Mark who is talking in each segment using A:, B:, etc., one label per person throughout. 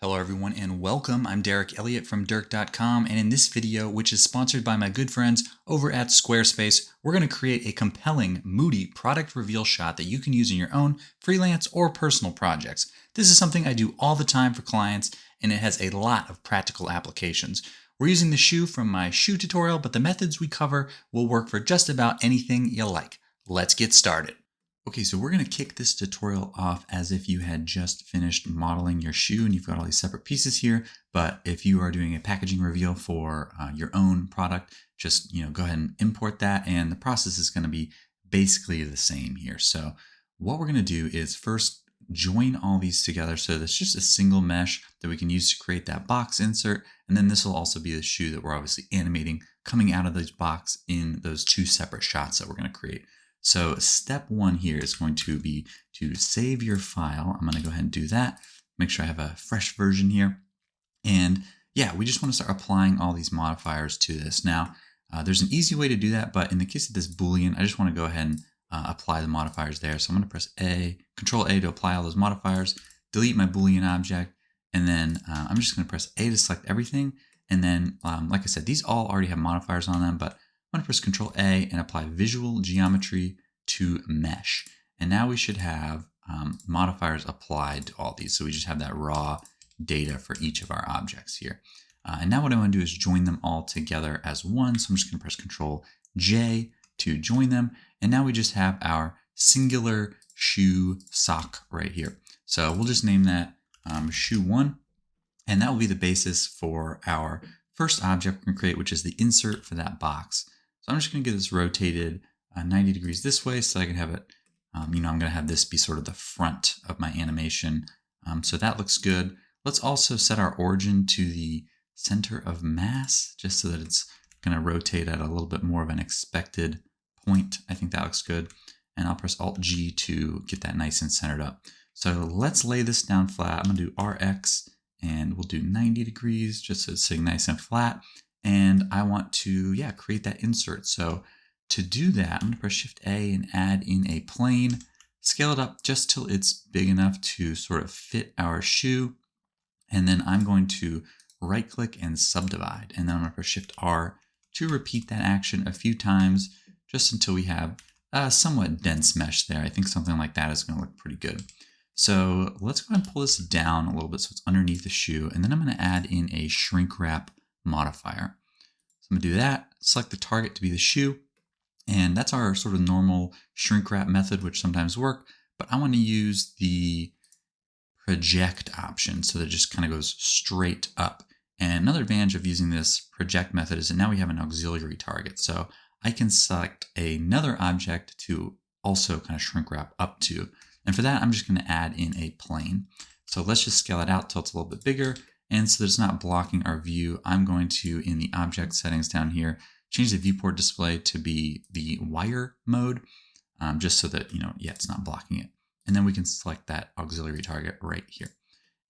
A: Hello everyone and welcome. I'm Elliott from Dirk.com, and in this video, which is sponsored by my good friends over at Squarespace, we're going to create a compelling Moody product reveal shot that you can use in your own freelance or personal projects. This is something I do all the time for clients, and it has a lot of practical applications. We're using the shoe from my shoe tutorial, but the methods we cover will work for just about anything you like. Let's get started. Okay, so we're going to kick this tutorial off as if you had just finished modeling your shoe and you've got all these separate pieces here. But if you are doing a packaging reveal for your own product, just go ahead and import that, and the process is going to be basically the same here. So what we're going to do is first join all these together so that's just a single mesh that we can use to create that box insert, and then this will also be the shoe that we're obviously animating coming out of this box in those two separate shots that we're going to create. So step one here is going to be to save your file. I'm going to go ahead and do that. Make sure I have a fresh version here. And yeah, we just want to start applying all these modifiers to this. Now, there's an easy way to do that, but in the case of this Boolean, I just want to go ahead and apply the modifiers there. So I'm going to press Control A to apply all those modifiers, delete my Boolean object, and then I'm just going to press A to select everything. And then, like I said, these all already have modifiers on them, but I'm going to press Control A and apply visual geometry to mesh. And now we should have modifiers applied to all these. So we just have that raw data for each of our objects here. And now what I want to do is join them all together as one. So I'm just going to press Control J to join them. And now we just have our singular shoe sock right here. So we'll just name that shoe 1. And that will be the basis for our first object we're going to create, which is the insert for that box. So I'm just going to get this rotated 90 degrees this way so I can have it, I'm going to have this be sort of the front of my animation. So that looks good. Let's also set our origin to the center of mass just so that it's going to rotate at a little bit more of an expected point. I think that looks good. And I'll press Alt-G to get that nice and centered up. So let's lay this down flat. I'm going to do RX and we'll do 90 degrees just so it's sitting nice and flat. And I want to, create that insert. So to do that, I'm going to press Shift A and add in a plane, scale it up just till it's big enough to sort of fit our shoe. And then I'm going to right click and subdivide. And then I'm going to press Shift R to repeat that action a few times just until we have a somewhat dense mesh there. I think something like that is going to look pretty good. So let's go ahead and pull this down a little bit so it's underneath the shoe. And then I'm going to add in a shrink wrap modifier. So I'm going to do that, select the target to be the shoe, and that's our sort of normal shrink wrap method, which sometimes work, but I want to use the project option so that it just kind of goes straight up. And another advantage of using this project method is that now we have an auxiliary target. So I can select another object to also kind of shrink wrap up to. And for that, I'm just going to add in a plane. So let's just scale it out till it's a little bit bigger. And so that it's not blocking our view, I'm going to, in the object settings down here, change the viewport display to be the wire mode, just so that, it's not blocking it. And then we can select that auxiliary target right here.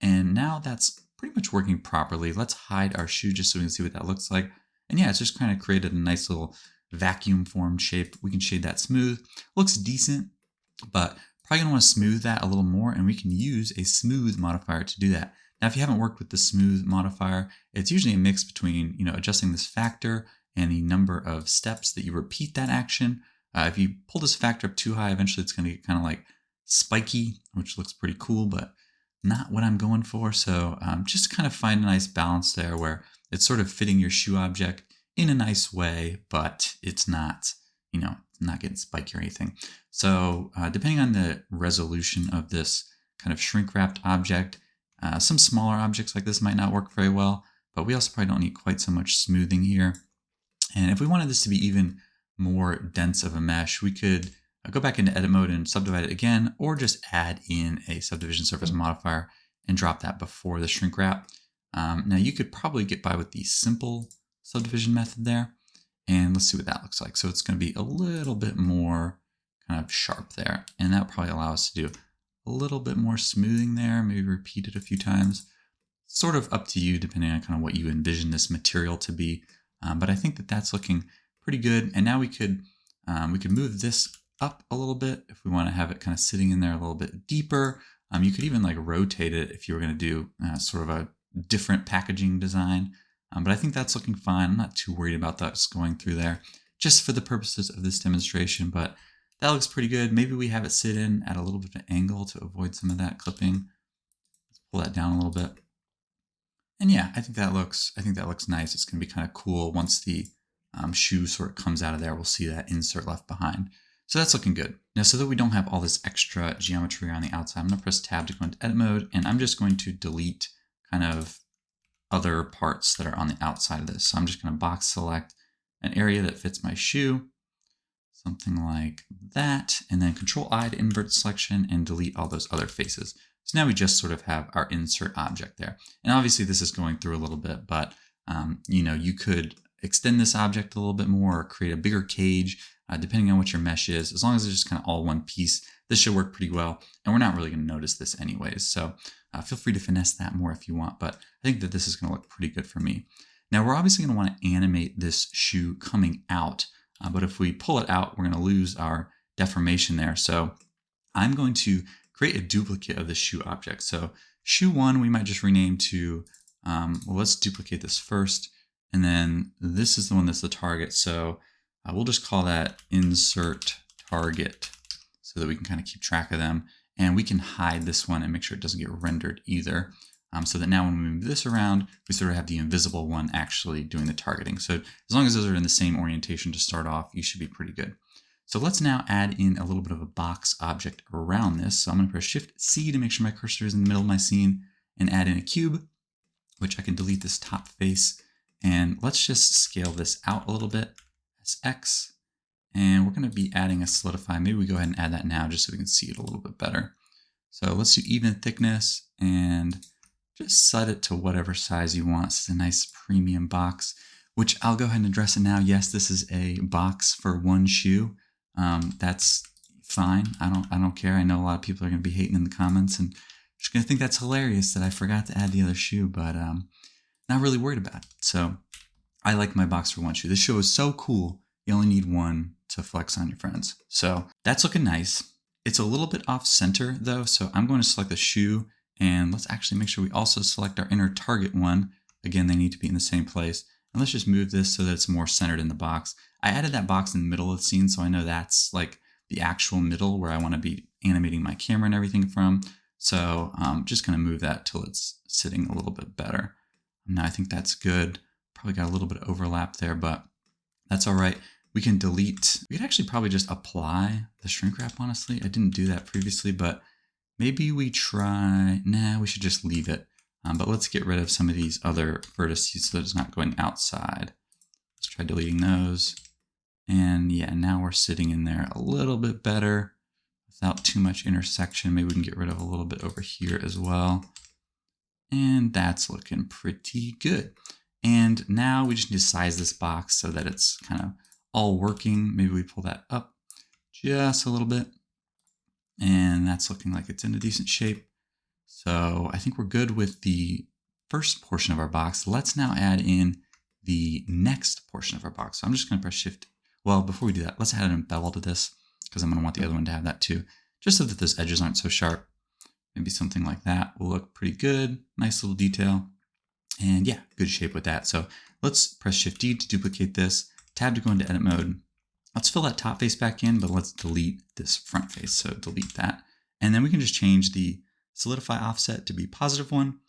A: And now that's pretty much working properly. Let's hide our shoe just so we can see what that looks like. And yeah, it's just kind of created a nice little vacuum formed shape. We can shade that smooth. Looks decent, but probably gonna want to smooth that a little more, and we can use a smooth modifier to do that. Now, if you haven't worked with the smooth modifier, it's usually a mix between, adjusting this factor and the number of steps that you repeat that action. If you pull this factor up too high, eventually it's going to get kind of like spiky, which looks pretty cool, but not what I'm going for. So just kind of find a nice balance there where it's sort of fitting your shoe object in a nice way, but it's not, not getting spiky or anything. So depending on the resolution of this kind of shrink wrapped object, some smaller objects like this might not work very well, but we also probably don't need quite so much smoothing here. And if we wanted this to be even more dense of a mesh, we could go back into edit mode and subdivide it again, or just add in a subdivision surface modifier and drop that before the shrink wrap. Now you could probably get by with the simple subdivision method there, and let's see what that looks like. So it's going to be a little bit more kind of sharp there, and that probably allow us to do a little bit more smoothing there, maybe repeat it a few times. Sort of up to you depending on kind of what you envision this material to be. But I think that that's looking pretty good. And now we could move this up a little bit if we want to have it kind of sitting in there a little bit deeper. You could even like rotate it if you were going to do sort of a different packaging design. But I think that's looking fine. I'm not too worried about that just going through there just for the purposes of this demonstration, but that looks pretty good. Maybe we have it sit in at a little bit of an angle to avoid some of that clipping. Let's pull that down a little bit. And yeah, I think that looks nice. It's going to be kind of cool once the shoe sort of comes out of there. We'll see that insert left behind. So that's looking good. Now, so that we don't have all this extra geometry on the outside, I'm going to press tab to go into edit mode, and I'm just going to delete kind of other parts that are on the outside of this. So I'm just going to box select an area that fits my shoe, something like that, and then Control I to invert selection and delete all those other faces. So now we just sort of have our insert object there. And obviously this is going through a little bit, but you know, you could extend this object a little bit more or create a bigger cage, depending on what your mesh is. As long as it's just kind of all one piece, this should work pretty well. And we're not really going to notice this anyways. So feel free to finesse that more if you want, but I think that this is going to look pretty good for me. Now we're obviously going to want to animate this shoe coming out, but if we pull it out, we're going to lose our deformation there. So I'm going to create a duplicate of the shoe object. So shoe 1, we might just rename to, well, let's duplicate this first. And then this is the one that's the target. So we'll just call that insert target so that we can kind of keep track of them. And we can hide this one and make sure it doesn't get rendered either. So that now when we move this around, we sort of have the invisible one actually doing the targeting. So as long as those are in the same orientation to start off, you should be pretty good. So let's now add in a little bit of a box object around this. So I'm going to press Shift C to make sure my cursor is in the middle of my scene and add in a cube, which I can delete this top face. And let's just scale this out a little bit as X. And we're going to be adding a solidify. Maybe we go ahead and add that now just so we can see it a little bit better. So let's do even thickness and just set it to whatever size you want. This is a nice premium box, which I'll go ahead and address it now. Yes, this is a box for one shoe. That's fine. I don't care. I know a lot of people are going to be hating in the comments and just going to think that's hilarious that I forgot to add the other shoe, but not really worried about it. So I like my box for one shoe. This shoe is so cool. You only need one to flex on your friends. So that's looking nice. It's a little bit off center though. So I'm going to select the shoe and let's actually make sure we also select our inner target one. Again, they need to be in the same place. And let's just move this so that it's more centered in the box. I added that box in the middle of the scene, so I know that's like the actual middle where I want to be animating my camera and everything from. So I'm just going to move that till it's sitting a little bit better. Now I think that's good. Probably got a little bit of overlap there, but that's all right. We can delete. We could actually probably just apply the shrink wrap, honestly. I didn't do that previously, but maybe we try. Nah, we should just leave it. But let's get rid of some of these other vertices so that it's not going outside. Let's try deleting those. And yeah, now we're sitting in there a little bit better without too much intersection. Maybe we can get rid of a little bit over here as well. And that's looking pretty good. And now we just need to size this box so that it's kind of all working. Maybe we pull that up just a little bit. And that's looking like it's in a decent shape. So I think we're good with the first portion of our box. Let's now add in the next portion of our box. So I'm just going to press Shift. Well, before we do that, let's add an bevel to this because I'm going to want the other one to have that too, just so that those edges aren't so sharp. Maybe something like that will look pretty good. Nice little detail. And yeah, good shape with that. So let's press Shift D to duplicate this, tab to go into edit mode. Let's fill that top face back in, but let's delete this front face. So delete that. And then we can just change the solidify offset to be +1.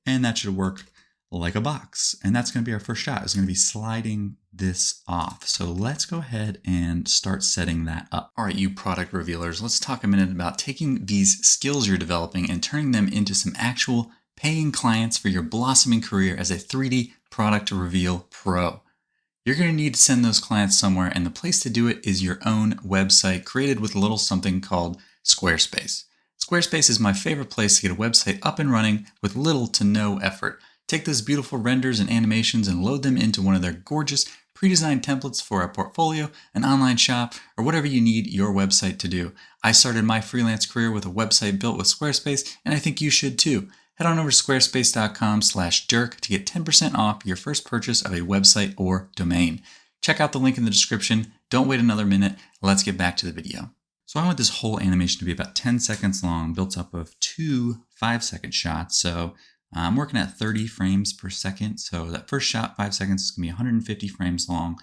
A: And that should work like a box. And that's going to be our first shot. It's going to be sliding this off. So let's go ahead and start setting that up. All right, you product revealers, let's talk a minute about taking these skills you're developing and turning them into some actual paying clients for your blossoming career as a 3D product reveal pro. You're going to need to send those clients somewhere, and the place to do it is your own website created with a little something called Squarespace. Squarespace is my favorite place to get a website up and running with little to no effort. Take those beautiful renders and animations and load them into one of their gorgeous pre-designed templates for a portfolio, an online shop, or whatever you need your website to do. I started my freelance career with a website built with Squarespace, and I think you should too. Head on over to squarespace.com/Dirk to get 10% off your first purchase of a website or domain. Check out the link in the description. Don't wait another minute. Let's get back to the video. So I want this whole animation to be about 10 seconds long, built up of 2 5-second shots. So I'm working at 30 frames per second. So that first shot, 5 seconds, is going to be 150 frames long.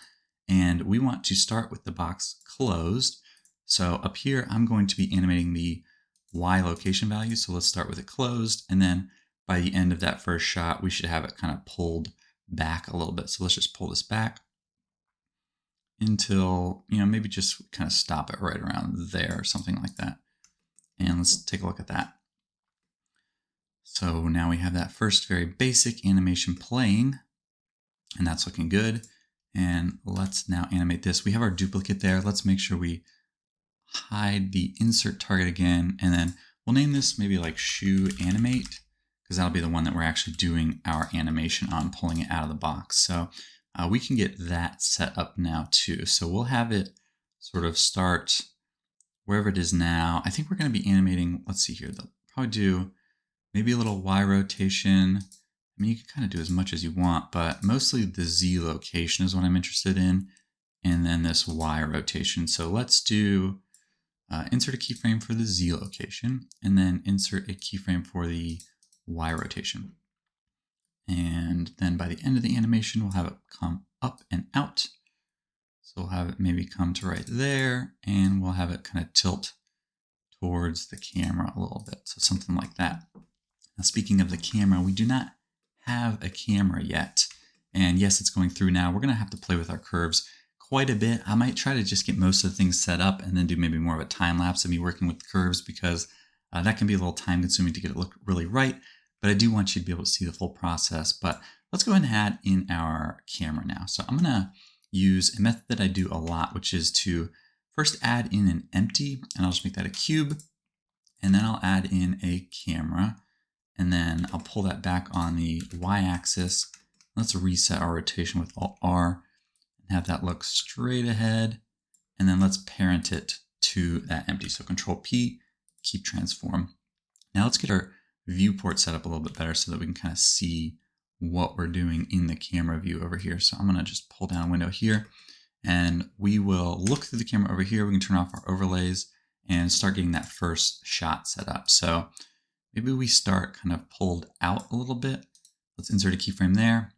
A: And we want to start with the box closed. So up here, I'm going to be animating the Y location value. So let's start with it closed. And then by the end of that first shot, we should have it kind of pulled back a little bit. So let's just pull this back until, maybe just kind of stop it right around there or something like that. And let's take a look at that. So now we have that first very basic animation playing, and that's looking good. And let's now animate this. We have our duplicate there. Let's make sure we hide the insert target again, and then we'll name this maybe like shoe animate, because that'll be the one that we're actually doing our animation on, pulling it out of the box. So we can get that set up now too. So we'll have it sort of start wherever it is now. I think we're going to be animating, let's see here, they'll probably do maybe a little Y rotation. I mean, you can kind of do as much as you want, but mostly the Z location is what I'm interested in. And then this Y rotation. So let's do insert a keyframe for the Z location, and then insert a keyframe for the Y rotation. And then by the end of the animation, we'll have it come up and out. So we'll have it maybe come to right there, and we'll have it kind of tilt towards the camera a little bit. So something like that. Now, speaking of the camera, we do not have a camera yet. And yes, it's going through now. We're going to have to play with our curves quite a bit. I might try to just get most of the things set up and then do maybe more of a time lapse of me working with the curves, because that can be a little time consuming to get it look really right. But I do want you to be able to see the full process. But let's go ahead and add in our camera now. So I'm going to use a method that I do a lot, which is to first add in an empty, and I'll just make that a cube. And then I'll add in a camera, and then I'll pull that back on the Y-axis. Let's reset our rotation with Alt-R and have that look straight ahead. And then let's parent it to that empty. So Control-P, keep transform. Now let's get our viewport set up a little bit better so that we can kind of see what we're doing in the camera view over here. So I'm going to just pull down a window here, and we will look through the camera over here. We can turn off our overlays and start getting that first shot set up. So maybe we start kind of pulled out a little bit. Let's insert a keyframe there,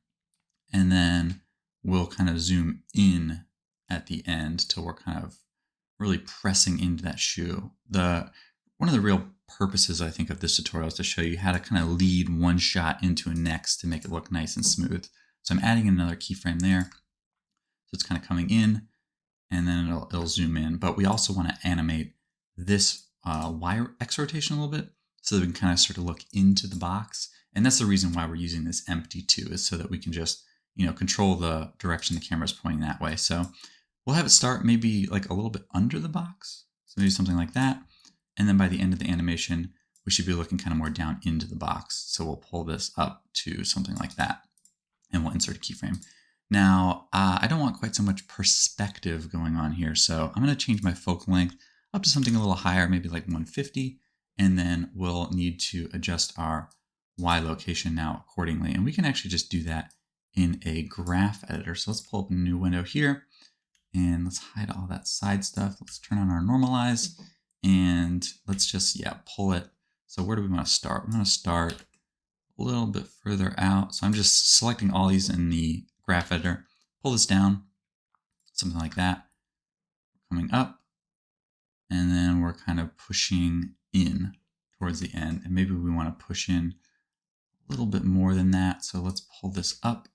A: and then we'll kind of zoom in at the end till we're kind of really pressing into that shoe. One of the real purposes, I think, of this tutorial is to show you how to kind of lead one shot into a next to make it look nice and smooth. So I'm adding another keyframe there. So it's kind of coming in, and then it'll zoom in. But we also want to animate this Y-X rotation a little bit so that we can kind of start to look into the box. And that's the reason why we're using this empty too, is so that we can just, control the direction the camera is pointing that way. So we'll have it start maybe like a little bit under the box. So maybe something like that. And then by the end of the animation, we should be looking kind of more down into the box. So we'll pull this up to something like that, and we'll insert a keyframe. Now, I don't want quite so much perspective going on here. So I'm going to change my focal length up to something a little higher, maybe like 150. And then we'll need to adjust our Y location now accordingly. And we can actually just do that in a graph editor. So let's pull up a new window here, and let's hide all that side stuff. Let's turn on our normalize, and let's just, pull it. So where do we want to start? We want to start a little bit further out. So I'm just selecting all these in the graph editor, pull this down, something like that, coming up, and then we're kind of pushing in towards the end. And maybe we want to push in a little bit more than that. So let's pull this up.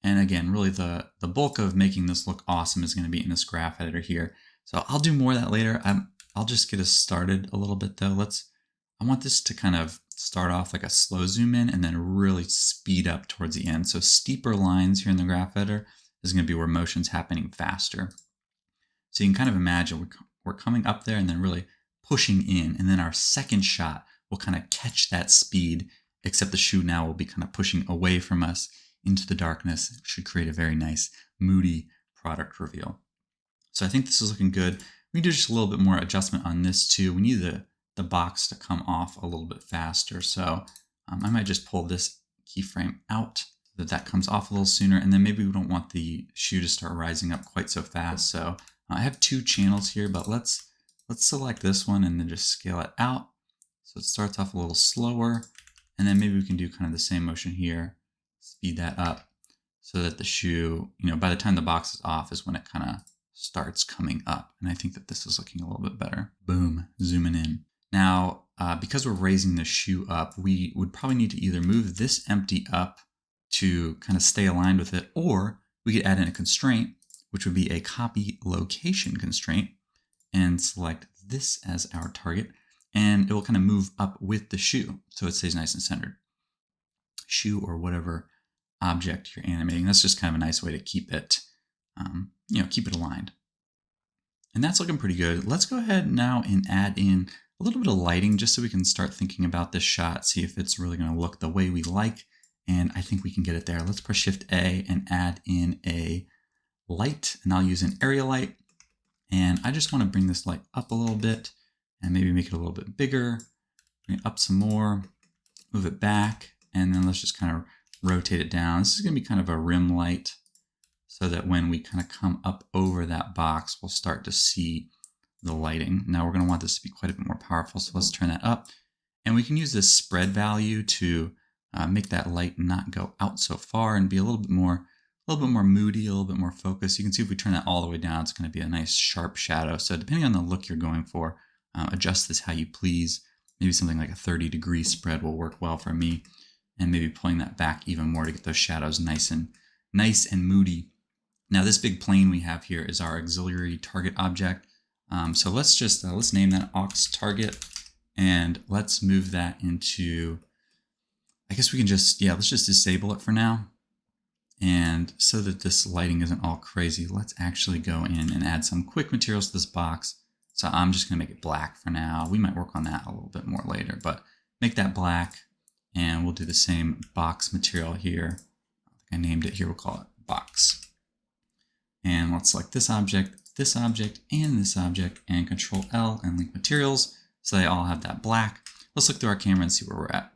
A: And again, really the bulk of making this look awesome is going to be in this graph editor here. So I'll do more of that later. I'll just get us started a little bit though. I want this to kind of start off like a slow zoom in and then really speed up towards the end. So steeper lines here in the graph editor is going to be where motion's happening faster. So you can kind of imagine we're coming up there and then really pushing in, and then our second shot will kind of catch that speed, except the shoe now will be kind of pushing away from us into the darkness. It should create a very nice moody product reveal. So I think this is looking good. We can do just a little bit more adjustment on this too. We need the box to come off a little bit faster. So I might just pull this keyframe out so that comes off a little sooner. And then maybe we don't want the shoe to start rising up quite so fast. So I have two channels here, but let's let's select this one and then just scale it out. So it starts off a little slower, and then maybe we can do kind of the same motion here, speed that up so that the shoe, by the time the box is off is when it kind of starts coming up. And I think that this is looking a little bit better. Boom, zooming in. Now, because we're raising the shoe up, we would probably need to either move this empty up to kind of stay aligned with it, or we could add in a constraint, which would be a copy location constraint, and select this as our target, and it will kind of move up with the shoe so it stays nice and centered. Shoe or whatever object you're animating. That's just kind of a nice way to keep it, keep it aligned. And that's looking pretty good. Let's go ahead now and add in a little bit of lighting just so we can start thinking about this shot, see if it's really going to look the way we like. And I think we can get it there. Let's press Shift A and add in a light, and I'll use an area light. And I just want to bring this light up a little bit and maybe make it a little bit bigger, bring it up some more, move it back, and then let's just kind of rotate it down. This is going to be kind of a rim light so that when we kind of come up over that box, we'll start to see the lighting. Now we're going to want this to be quite a bit more powerful, so let's turn that up. And we can use this spread value to make that light not go out so far and be a little bit more moody, a little bit more focused. You can see if we turn that all the way down, it's going to be a nice sharp shadow. So depending on the look you're going for, adjust this how you please. Maybe something like a 30-degree spread will work well for me, and maybe pulling that back even more to get those shadows nice and moody. Now this big plane we have here is our auxiliary target object. So let's just let's name that aux target, and let's move that into, I guess we can just, let's just disable it for now. And so that this lighting isn't all crazy, let's actually go in and add some quick materials to this box. So I'm just going to make it black for now. We might work on that a little bit more later, but make that black, and we'll do the same box material here. I named it here, we'll call it box. And let's select this object, and this object, and Control L and link materials so they all have that black. Let's look through our camera and see where we're at.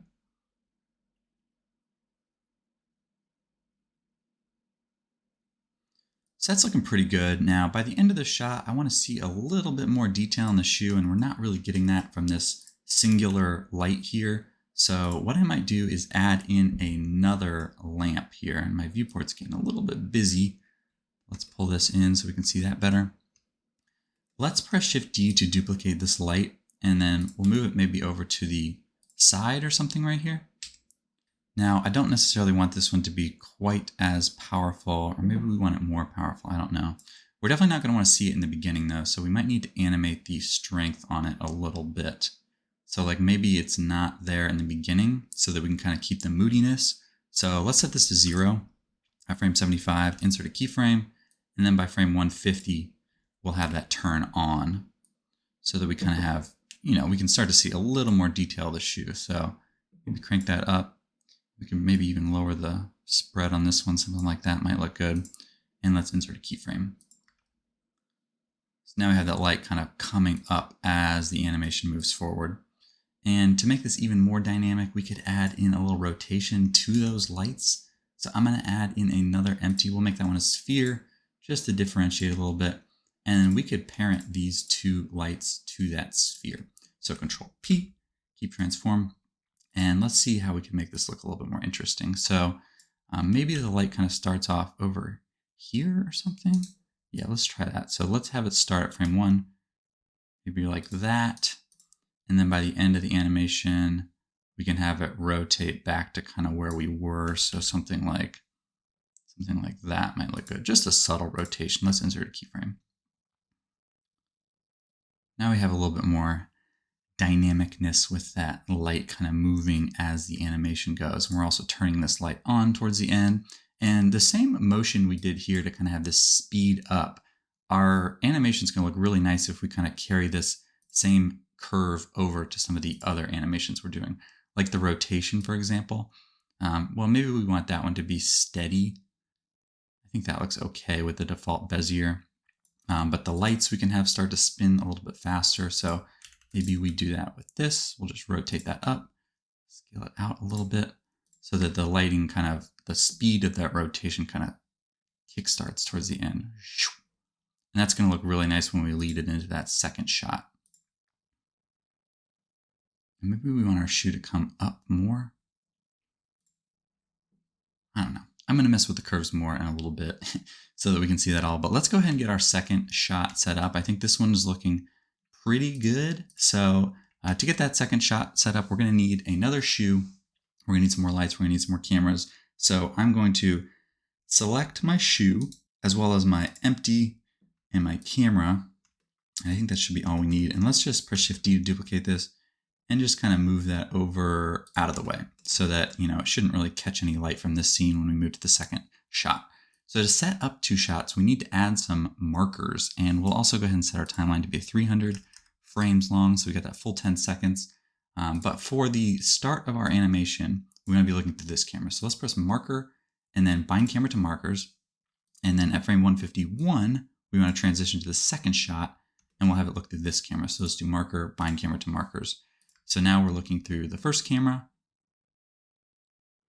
A: So that's looking pretty good. Now, by the end of the shot, I want to see a little bit more detail in the shoe, and we're not really getting that from this singular light here. So what I might do is add in another lamp here, and my viewport's getting a little bit busy. Let's pull this in so we can see that better. Let's press Shift D to duplicate this light, and then we'll move it maybe over to the side or something right here. Now, I don't necessarily want this one to be quite as powerful, or maybe we want it more powerful, I don't know. We're definitely not going to want to see it in the beginning though, so we might need to animate the strength on it a little bit. So like maybe it's not there in the beginning so that we can kind of keep the moodiness. So let's set this to 0 at frame 75, insert a keyframe, and then by frame 150, we'll have that turn on so that we kind of have, we can start to see a little more detail of the shoe. So maybe crank that up. We can maybe even lower the spread on this one, something like that might look good. And let's insert a keyframe. So now we have that light kind of coming up as the animation moves forward. And to make this even more dynamic, we could add in a little rotation to those lights. So I'm going to add in another empty. We'll make that one a sphere just to differentiate a little bit. And we could parent these two lights to that sphere. So Control P, keep transform. And let's see how we can make this look a little bit more interesting. So maybe the light kind of starts off over here or something. Yeah, let's try that. So let's have it start at frame 1, maybe like that. And then by the end of the animation, we can have it rotate back to kind of where we were. So something like that might look good. Just a subtle rotation. Let's insert a keyframe. Now we have a little bit more dynamicness with that light kind of moving as the animation goes. And we're also turning this light on towards the end. And the same motion we did here to kind of have this speed up, our animation is going to look really nice if we kind of carry this same curve over to some of the other animations we're doing, like the rotation, for example. Well, maybe we want that one to be steady. I think that looks okay with the default Bezier. But the lights we can have start to spin a little bit faster. So maybe we do that with this. We'll just rotate that up, scale it out a little bit so that the lighting kind of, the speed of that rotation kind of kickstarts towards the end. And that's going to look really nice when we lead it into that second shot. And maybe we want our shoe to come up more. I don't know. I'm going to mess with the curves more in a little bit so that we can see that all. But let's go ahead and get our second shot set up. I think this one is looking pretty good. So to get that second shot set up, we're going to need another shoe. We're going to need some more lights. We're going to need some more cameras. So I'm going to select my shoe as well as my empty and my camera. And I think that should be all we need. And let's just press Shift D to duplicate this and just kind of move that over out of the way so that, you know, it shouldn't really catch any light from this scene when we move to the second shot. So to set up two shots, we need to add some markers, and we'll also go ahead and set our timeline to be 300 frames long. So we got that full 10 seconds. But for the start of our animation, we're going to be looking through this camera. So let's press marker and then bind camera to markers. And then at frame 151, we want to transition to the second shot, and we'll have it look through this camera. So let's do marker, bind camera to markers. So now we're looking through the first camera,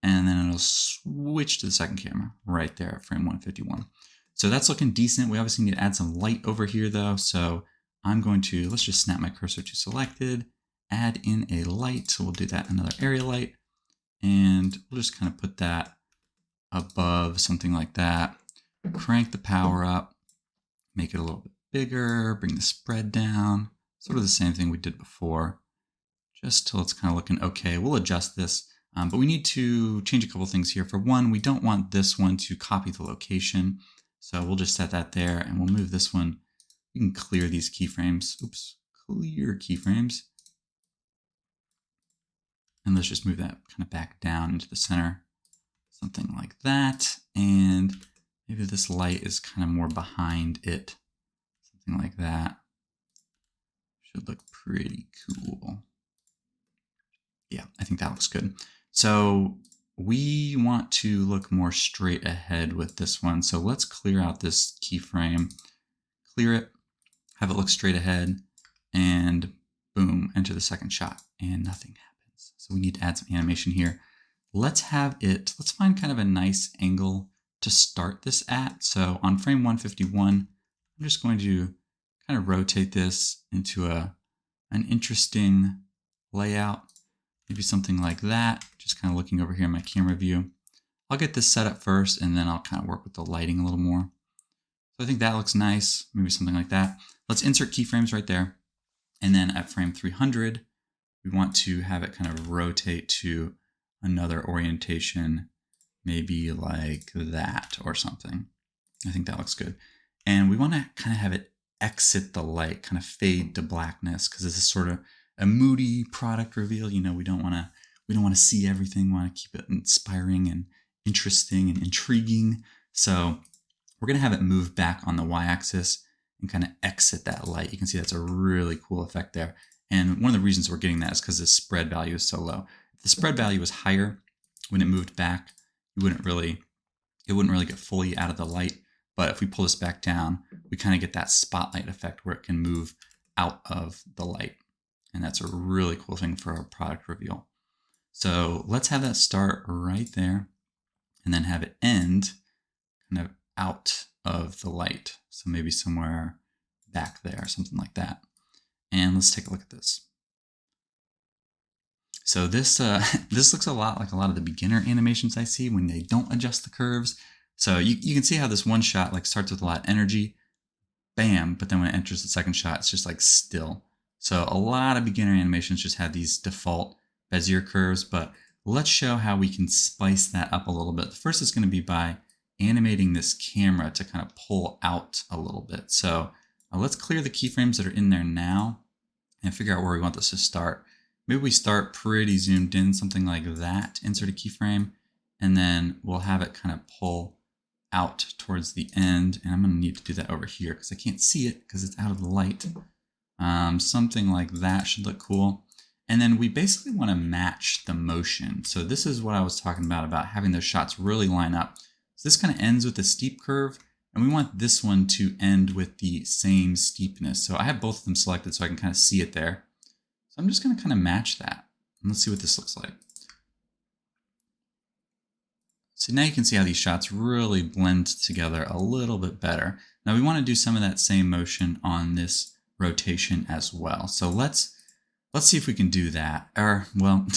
A: and then it'll switch to the second camera right there at frame 151. So that's looking decent. We obviously need to add some light over here though. So I'm going to, let's just snap my cursor to selected, add in a light. So we'll do that, another area light, and we'll just kind of put that above something like that. Crank the power up, make it a little bit bigger, bring the spread down, sort of the same thing we did before. Just till it's kind of looking okay. We'll adjust this, but we need to change a couple things here. For one, we don't want this one to copy the location. So we'll just set that there, and we'll move this one. We can clear these keyframes. Oops, clear keyframes. And let's just move that kind of back down into the center. Something like that. And maybe this light is kind of more behind it. Something like that. Should look pretty cool. Yeah, I think that looks good. So we want to look more straight ahead with this one. So let's clear out this keyframe, clear it, have it look straight ahead, and boom, enter the second shot, and nothing happens. So we need to add some animation here. Let's find kind of a nice angle to start this at. So on frame 151, I'm just going to kind of rotate this into an interesting layout. Maybe something like that, just kind of looking over here in my camera view. I'll get this set up first, and then I'll kind of work with the lighting a little more. So I think that looks nice, maybe something like that. Let's insert keyframes right there. And then at frame 300, we want to have it kind of rotate to another orientation, maybe like that or something. I think that looks good. And we want to kind of have it exit the light, kind of fade to blackness, because this is sort of a moody product reveal. You know, we don't want to see everything. We want to keep it inspiring and interesting and intriguing. So we're going to have it move back on the y-axis and kind of exit that light. You can see that's a really cool effect there. And one of the reasons we're getting that is because the spread value is so low. If the spread value was higher when it moved back, it wouldn't really get fully out of the light. But if we pull this back down, we kind of get that spotlight effect where it can move out of the light. And that's a really cool thing for a product reveal. So let's have that start right there and then have it end kind of out of the light. So maybe somewhere back there, something like that. And let's take a look at this. So this looks a lot like a lot of the beginner animations I see when they don't adjust the curves. So you can see how this one shot like starts with a lot of energy, bam, but then when it enters the second shot, it's just like still. So a lot of beginner animations just have these default Bezier curves, but let's show how we can spice that up a little bit. First, it's going to be by animating this camera to kind of pull out a little bit. So let's clear the keyframes that are in there now and figure out where we want this to start. Maybe we start pretty zoomed in, something like that, insert a keyframe, and then we'll have it kind of pull out towards the end. And I'm going to need to do that over here because I can't see it because it's out of the light. Something like that should look cool. And then we basically want to match the motion. So this is what I was talking about having those shots really line up. So this kind of ends with a steep curve, and we want this one to end with the same steepness. So I have both of them selected so I can kind of see it there. So I'm just going to kind of match that. And let's see what this looks like. So now you can see how these shots really blend together a little bit better. Now we want to do some of that same motion on this rotation as well. So let's let's see if we can do that. Or, well,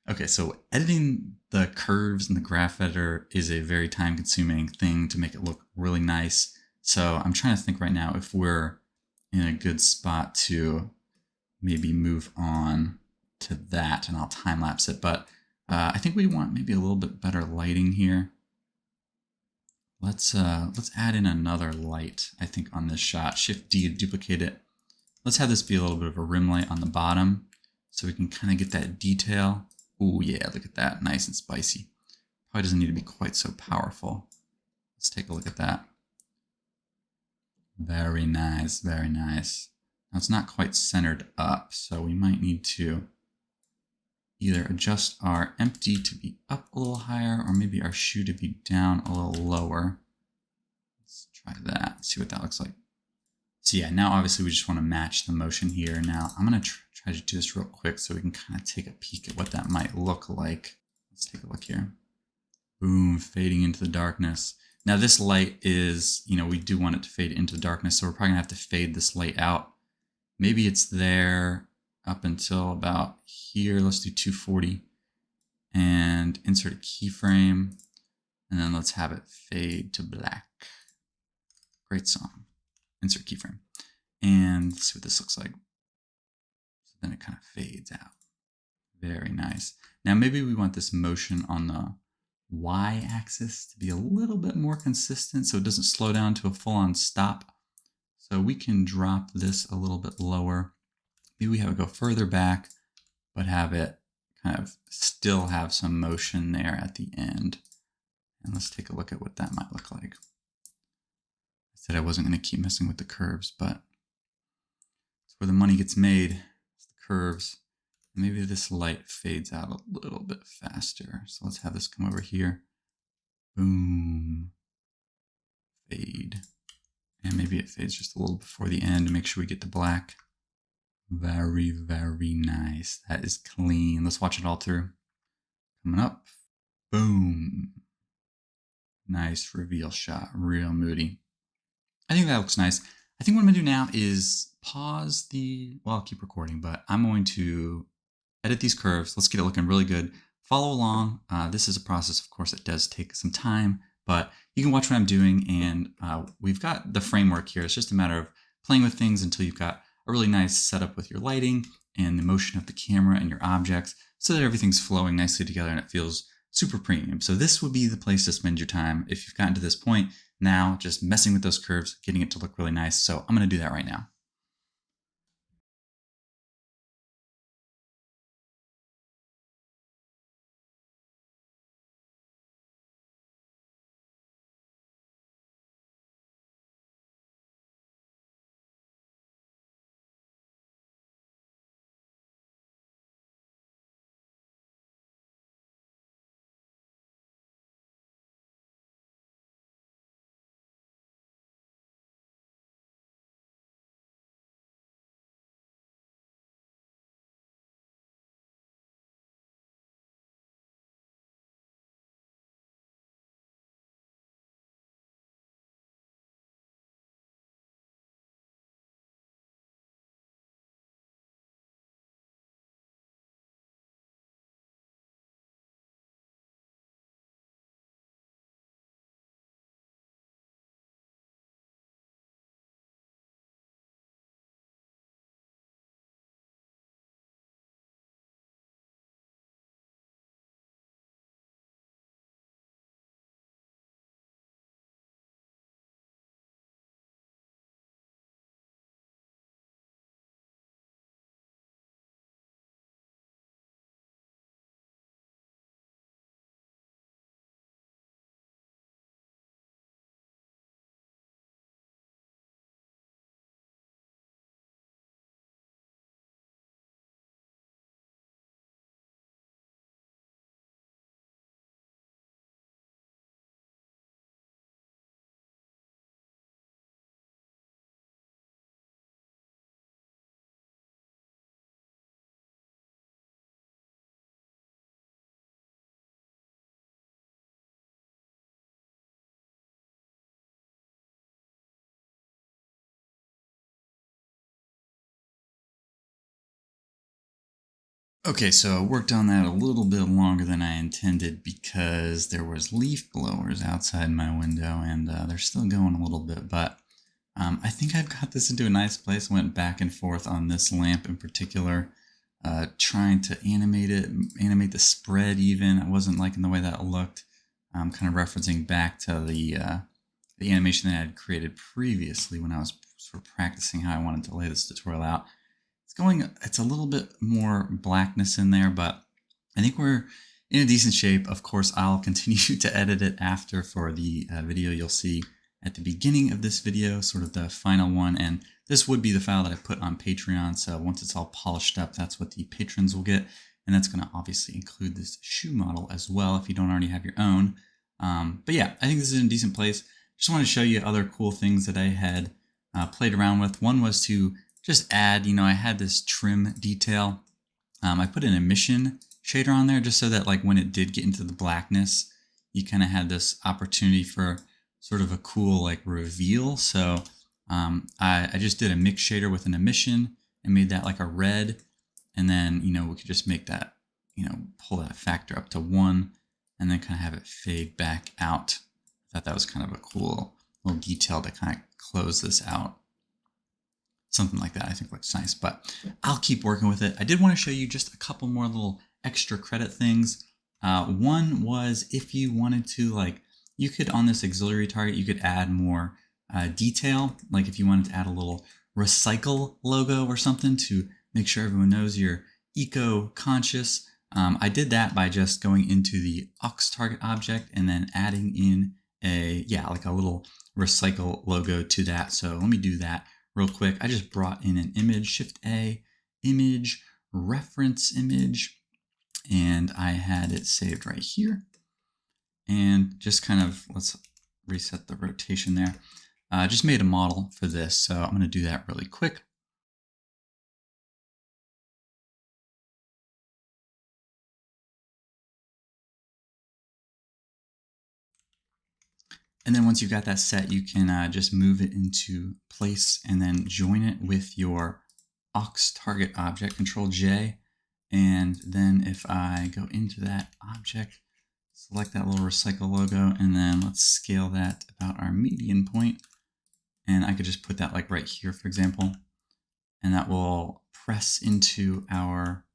A: okay, so editing the curves in the graph editor is a very time consuming thing to make it look really nice. So I'm trying to think right now if we're in a good spot to maybe move on to that, and I'll time lapse it. But I think we want maybe a little bit better lighting here. Let's add in another light, I think, on this shot. Shift D to duplicate it. Let's have this be a little bit of a rim light on the bottom so we can kind of get that detail. Ooh, yeah, look at that. Nice and spicy. Probably doesn't need to be quite so powerful. Let's take a look at that. Very nice, very nice. Now it's not quite centered up, so we might need to either adjust our empty to be up a little higher or maybe our shoe to be down a little lower. Let's try that, see what that looks like. So yeah, now obviously we just want to match the motion here. Now I'm going to try to do this real quick so we can kind of take a peek at what that might look like. Let's take a look here. Boom, fading into the darkness. Now this light is, we do want it to fade into the darkness, so we're probably going to have to fade this light out. Maybe it's there up until about here. Let's do 240 and insert a keyframe, and then let's have it fade to black. Great song. Insert keyframe. And let's see what this looks like. So then it kind of fades out. Very nice. Now maybe we want this motion on the y-axis to be a little bit more consistent so it doesn't slow down to a full-on stop. So we can drop this a little bit lower. Maybe we have it go further back, but have it kind of still have some motion there at the end. And let's take a look at what that might look like. I said I wasn't going to keep messing with the curves, but it's where the money gets made. It's the curves. And maybe this light fades out a little bit faster. So let's have this come over here. Boom. Fade. And maybe it fades just a little before the end to make sure we get the black. Very, very nice. That is clean. Let's watch it all through. Coming up. Boom. Nice reveal shot. Real moody. I think that looks nice. I think what I'm going to do now is pause well, I'll keep recording, but I'm going to edit these curves. Let's get it looking really good. Follow along. This is a process, of course, that does take some time, but you can watch what I'm doing, and we've got the framework here. It's just a matter of playing with things until you've got a really nice setup with your lighting and the motion of the camera and your objects so that everything's flowing nicely together and it feels super premium. So this would be the place to spend your time if you've gotten to this point. Now, just messing with those curves, getting it to look really nice. So I'm going to do that right now. Okay, so I worked on that a little bit longer than I intended because there was leaf blowers outside my window, and they're still going a little bit, but I think I've got this into a nice place. I went back and forth on this lamp in particular, trying to animate the spread even. I wasn't liking the way that looked. Kind of referencing back to the animation that I had created previously when I was sort of practicing how I wanted to lay this tutorial out. It's a little bit more blackness in there, but I think we're in a decent shape. Of course, I'll continue to edit it after for the video you'll see at the beginning of this video, sort of the final one. And this would be the file that I put on Patreon. So once it's all polished up, that's what the patrons will get. And that's going to obviously include this shoe model as well if you don't already have your own. But yeah, I think this is in a decent place. Just want to show you other cool things that I had played around with. One was to just add, I had this trim detail. I put an emission shader on there just so that like when it did get into the blackness, you kind of had this opportunity for sort of a cool like reveal. So I just did a mix shader with an emission and made that like a red. And then, we could just make that, pull that factor up to 1 and then kind of have it fade back out. I thought that was kind of a cool little detail to kind of close this out. Something like that I think looks nice, but I'll keep working with it. I did want to show you just a couple more little extra credit things. One was if you wanted to, you could on this auxiliary target, you could add more detail. Like if you wanted to add a little recycle logo or something to make sure everyone knows you're eco-conscious. I did that by just going into the aux target object and then adding in a little recycle logo to that. So let me do that real quick. I just brought in an image, Shift A, image, reference image, and I had it saved right here. And just kind of, let's reset the rotation there. Just made a model for this, so I'm going to do that really quick. And then once you've got that set, you can just move it into place and then join it with your aux target object, Control J. And then if I go into that object, select that little recycle logo, and then let's scale that about our median point. And I could just put that like right here, for example, and that will press into our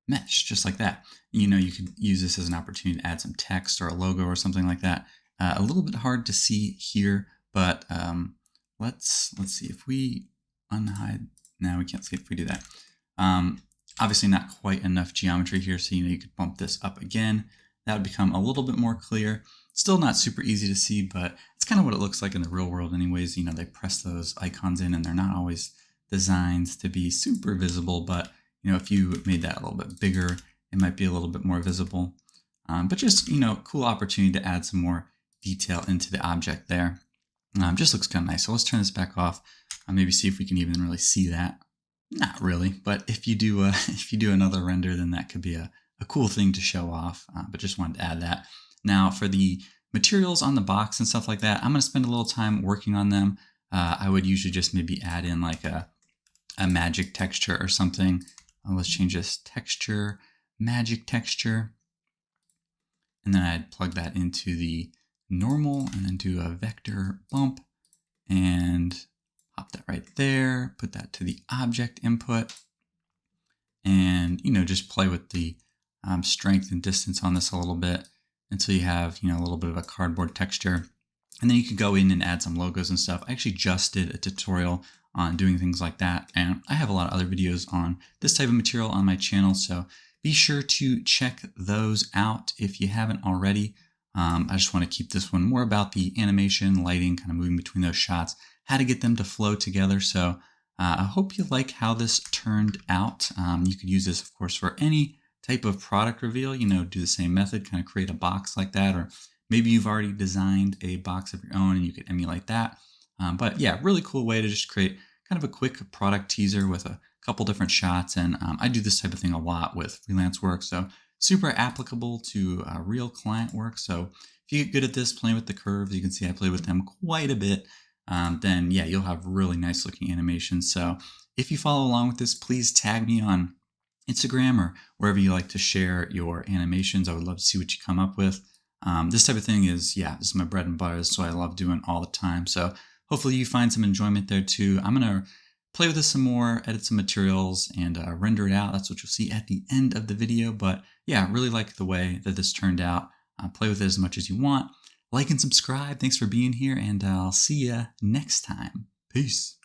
A: mesh just like that. You could use this as an opportunity to add some text or a logo or something like that. A little bit hard to see here, but let's see if we unhide. Now we can't see if we do that. Obviously not quite enough geometry here, so you could bump this up again. That would become a little bit more clear. Still not super easy to see, but it's kind of what it looks like in the real world anyways. They press those icons in and they're not always designed to be super visible, but if you made that a little bit bigger, it might be a little bit more visible. But just, cool opportunity to add some more detail into the object there. Just looks kind of nice. So let's turn this back off. Maybe see if we can even really see that. Not really, but if you do another render, then that could be a cool thing to show off. But just wanted to add that. Now for the materials on the box and stuff like that, I'm going to spend a little time working on them. I would usually just maybe add in like a magic texture or something. Let's change this texture, magic texture. And then I'd plug that into the normal and then do a vector bump and pop that right there, put that to the object input, and just play with the strength and distance on this a little bit until you have a little bit of a cardboard texture. And then you could go in and add some logos and stuff. I actually just did a tutorial on doing things like that, and I have a lot of other videos on this type of material on my channel, so be sure to check those out if you haven't already. I just want to keep this one more about the animation, lighting, kind of moving between those shots, how to get them to flow together. So I hope you like how this turned out. You could use this, of course, for any type of product reveal, do the same method, kind of create a box like that, or maybe you've already designed a box of your own and you could emulate that. But yeah, really cool way to just create kind of a quick product teaser with a couple different shots. And I do this type of thing a lot with freelance work. So super applicable to real client work. So if you get good at this, playing with the curves, you can see I play with them quite a bit, then yeah, you'll have really nice looking animations. So if you follow along with this, please tag me on Instagram or wherever you like to share your animations. I would love to see what you come up with. This type of thing is, yeah, this is my bread and butter. So I love doing all the time. So hopefully you find some enjoyment there too. I'm going to play with this some more, edit some materials, and render it out. That's what you'll see at the end of the video. But yeah, really like the way that this turned out. Play with it as much as you want. Like and subscribe. Thanks for being here, and I'll see you next time. Peace.